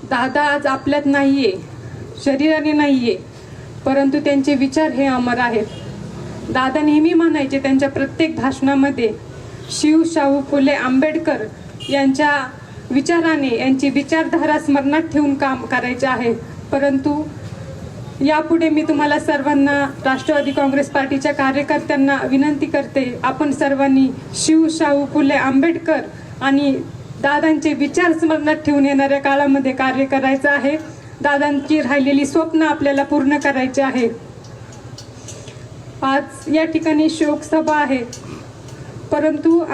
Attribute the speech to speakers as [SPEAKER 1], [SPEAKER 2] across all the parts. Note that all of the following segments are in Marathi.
[SPEAKER 1] दादा आज आपल्यात नाहीये, शरीराने नाहीये, परंतु त्यांचे विचार हे अमर आहेत। दादा नेहमी म्हणायचे त्यांच्या प्रत्येक भाषणामध्ये शिव शाहू फुले आंबेडकर यांच्या विचाराने, यांची विचारधारा स्मरणात ठेवून काम करायचे आहे। परंतु यापुढे मी तुम्हाला सर्वांना, राष्ट्रवादी काँग्रेस पार्टीच्या कार्यकर्त्यांना विनंती करते, आपण सर्वांनी शिव शाहू फुले आंबेडकर आणि दादांचे विचार स्मरणात ठेवून येणाऱ्या काळामध्ये कार्य करायचं आहे। दादांची राहिलेली स्वप्न आपल्याला पूर्ण करायची आहे। आज या ठिकाणी शोक सभा आहे, परंतु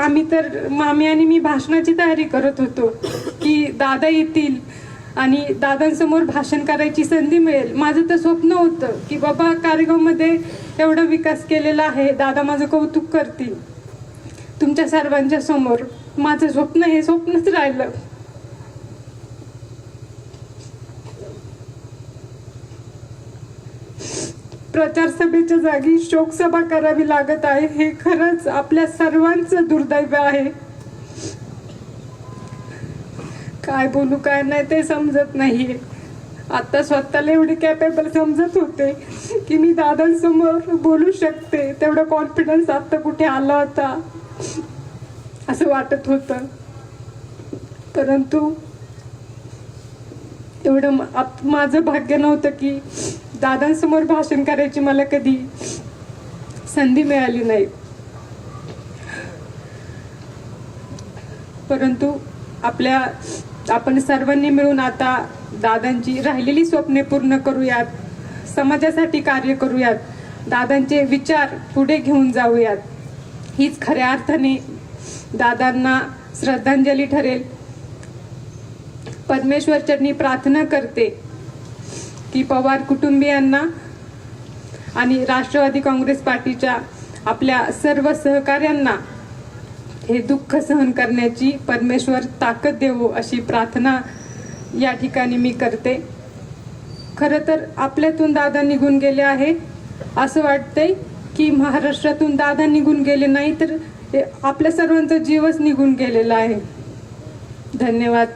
[SPEAKER 1] मामी आणि मी भाषणाची तयारी करत होतो की दादा येतील आणि दादांसमोर भाषण करायची संधी मिळेल। माझं तर स्वप्न होतं की बाबा कारगावमध्ये एवढा विकास केलेला आहे, दादा माझं कौतुक करतील तुमच्या सर्वांच्या समोर। माझं स्वप्न हे स्वप्नच राहिलं। प्रचार सभेच्या जागी शोक सभा करावी लागत आहे, हे खरंच आपल्या सर्वांचं दुर्दैव आहे। काय बोलू काय नाही ते समजत नाहीये। आता स्वतःला एवढी कॅपेबल समजत होते की मी दादांसमोर बोलू शकते, तेवढा कॉन्फिडन्स आता कुठे आला होता असं वाटत होतं। परंतु एवढं माझं भाग्य नव्हतं की दादांसमोर भाषण करायची मला कधी संधी मिळाली नाही। परंतु आपण सर्वांनी मिळून आता दादांची राहिलेली स्वप्ने पूर्ण करूयात, समाजासाठी कार्य करूयात, दादांचे विचार पुढे घेऊन जाऊयात। हीच खऱ्या अर्थाने दादांना श्रद्धांजली ठरेल। परमेश्वर चरणी प्रार्थना करते की पवार कुटुंबियांना आणि राष्ट्रवादी काँग्रेस पार्टीच्या आपल्या सर्व सहकाऱ्यांना हे दुःख सहन करण्याची परमेश्वर ताकद देवो अशी प्रार्थना या ठिकाणी मी करते। खरं तर आपल्यातून दादा निघून गेले आहे असं वाटतंय की महाराष्ट्रातून दादा निघून गेले नाही तर आपल्या सर्वांचा जीवच निघून गेलेला आहे। धन्यवाद।